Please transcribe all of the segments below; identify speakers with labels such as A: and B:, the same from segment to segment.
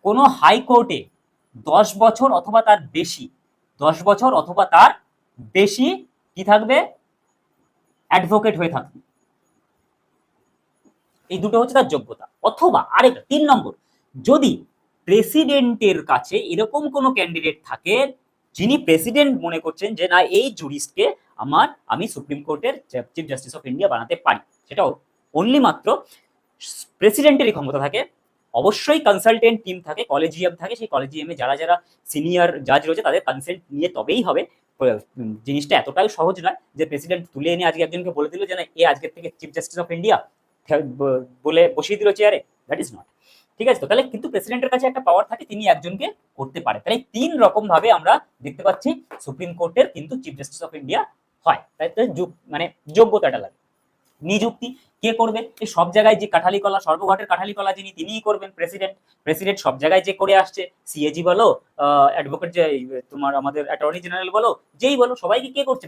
A: কোনো হাইকোর্টে 10 বছর অথবা তার বেশি 10 বছর অথবা তার বেশি কি থাকবে, অ্যাডভোকেট হয়ে থাকবে। এই দুটো হচ্ছে তার যোগ্যতা। অথবা আরেকটা 3 নম্বর, যদি প্রেসিডেন্টের কাছে এরকম কোনো ক্যান্ডিডেট থাকে যিনি প্রেসিডেন্ট মনে করছেন যে না এই জুরিস্টকে আমি সুপ্রিম কোর্টের চিফ জাস্টিস অফ ইন্ডিয়া বানাতে পারি, সেটাও অনলি মাত্র প্রেসিডেন্টেরই ক্ষমতা থাকে। অবশ্যই কনসালটেন্ট টিম থাকে, কলেজিয়াম থাকে, সেই কলেজিয়ামে যারা যারা সিনিয়র জাজ রয়েছে তাদের কনসেন্ট নিয়ে তবেই হবে। জিনিসটা এতটাই সহজ নয় যে প্রেসিডেন্ট তুলে এনে আজকে একজনকে বলে দিল যে না এ আজকের থেকে চিফ জাস্টিস অফ ইন্ডিয়া বলে বসিয়ে দিল চেয়ারে, দ্যাট ইজ নট। ঠিক আছে, তো তাহলে কিন্তু প্রেসিডেন্টের কাছে একটা পাওয়ার থাকে, তিনি একজনকে করতে পারে। তাহলে 3 রকম ভাবে আমরা দেখতে পাচ্ছি সুপ্রিম কোর্টের কিন্তু চিফ জাস্টিস অফ ইন্ডিয়া হয়। তাই মানে যোগ্যতাটা লাগে। নিযুক্তি কে করবে, এই সব জায়গায় যে কাঠালি কলা, সর্বঘাটের কাঠালি কলা যিনি, তিনিই করবেন প্রেসিডেন্ট। প্রেসিডেন্ট সব জায়গায় যে করে আসছে, সিএজি বলো, অ্যাডভোকেট যে তোমার আমাদের অ্যাটর্নি জেনারেল বলো, যেই বলো, সবাইকে কে করছে,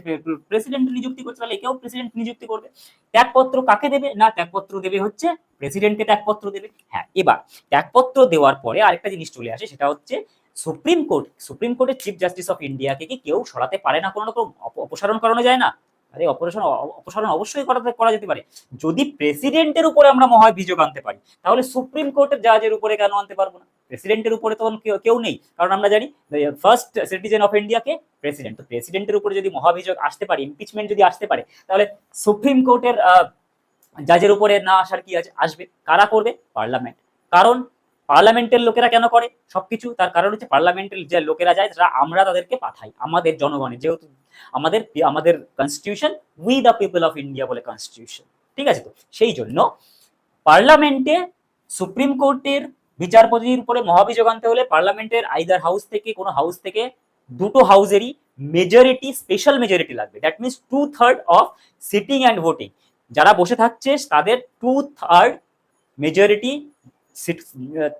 A: প্রেসিডেন্ট নিযুক্তি করছে। তাহলে একেও প্রেসিডেন্ট নিযুক্তি করবে। ত্যাগপত্র কাকে দেবে, না ত্যাগপত্র দেবে হচ্ছে প্রেসিডেন্টকে ত্যাগপত্র দেবে। হ্যাঁ, এবার ত্যাগপত্র দেওয়ার পরে আরেকটা জিনিস চলে আসে, সেটা হচ্ছে সুপ্রিম কোর্টের চিফ জাস্টিস অফ ইন্ডিয়াকে কি কেউ সরাতে পারে না, কোনো রকম অপসারণ করানো যায় না? আরে অপসারণ অবশ্যই করা যেতে পারে। যদি প্রেসিডেন্টের উপরে আমরা মহাভিযোগ আনতে পারি, তাহলে সুপ্রিম কোর্টের জাজের উপরে কেন আনতে পারবো না? প্রেসিডেন্টের উপরে তখন কেউ নেই, কারণ আমরা জানি ফার্স্ট সিটিজেন অফ ইন্ডিয়াকে প্রেসিডেন্ট। তো প্রেসিডেন্টের উপরে যদি মহাভিযোগ আসতে পারে, ইমপিচমেন্ট যদি আসতে পারে, তাহলে সুপ্রিম কোর্টের জাজের উপরে না আসার কি আছে? আসবে। কারা করবে? পার্লামেন্ট। কারণ পার্লামেন্টের লোকেরা কেন করে সবকিছু? তার কারণ হচ্ছে পার্লামেন্টের যে লোকেরা যায় তারা আমরা তাদেরকে পাঠাই, আমাদের জনগণের, যেহেতু আমাদের constitution we the people of India বলে কনস্টিটিউশন। ঠিক আছে, তো সেই জন্য পার্লামেন্টে সুপ্রিম কোর্টের বিচারপতির উপরে মহাভিযোগ আনতে হলে পার্লামেন্টের আইদার হাউস থেকে, কোনো হাউস থেকে, দুটো হাউসেরই মেজরিটি, স্পেশাল মেজরিটি লাগবে। That means 2/3 of sitting and voting, যারা বসে থাকছে তাদের 2/3 মেজরিটি,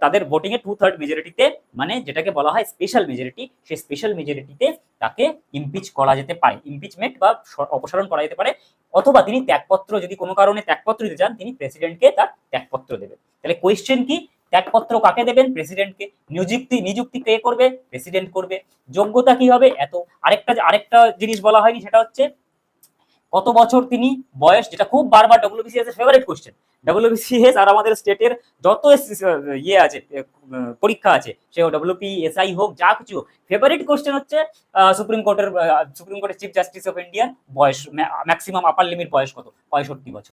A: তাদের ভোটিং এ 2/3 মেজরিটিতে, মানে যেটাকে বলা হয় স্পেশাল মেজরিটি, সেই স্পেশাল মেজরিটিতে তাকে ইমপিচ করা যেতে পারে, ইমপিচমেন্ট বা অপসারণ করা যেতে পারে। অথবা তিনি ত্যাগপত্র, যদি কোনো কারণে ত্যাগপত্র দিতে চান, তিনি প্রেসিডেন্টকে তার ত্যাগপত্র দেবেন। তাহলে কোয়েশ্চেন কি? ত্যাগপত্র কাকে দেবেন? প্রেসিডেন্টকে। নিযুক্তি কে করবে? প্রেসিডেন্ট করবে। যোগ্যতা কি হবে? এত। আরেকটা জিনিস বলা হয়নি, সেটা হচ্ছে কত বছর তিনি বয়স, যেটা খুব বারবার ডব্লিউবিসিএস এর ফেভারিট কোশ্চেন। ডব্লিউবিসিএস আর আমাদের স্টেটের যত ইয়ে আছে, পরীক্ষা আছে, সে ডব্লিউপিএসআই হোক, যা কিছু, ফেভারিট কোশ্চেন হচ্ছে সুপ্রিম কোর্টের চিফ জাস্টিস অফ ইন্ডিয়ার বয়স, ম্যাক্সিমাম আপার লিমিট বয়স কত? 65 বছর।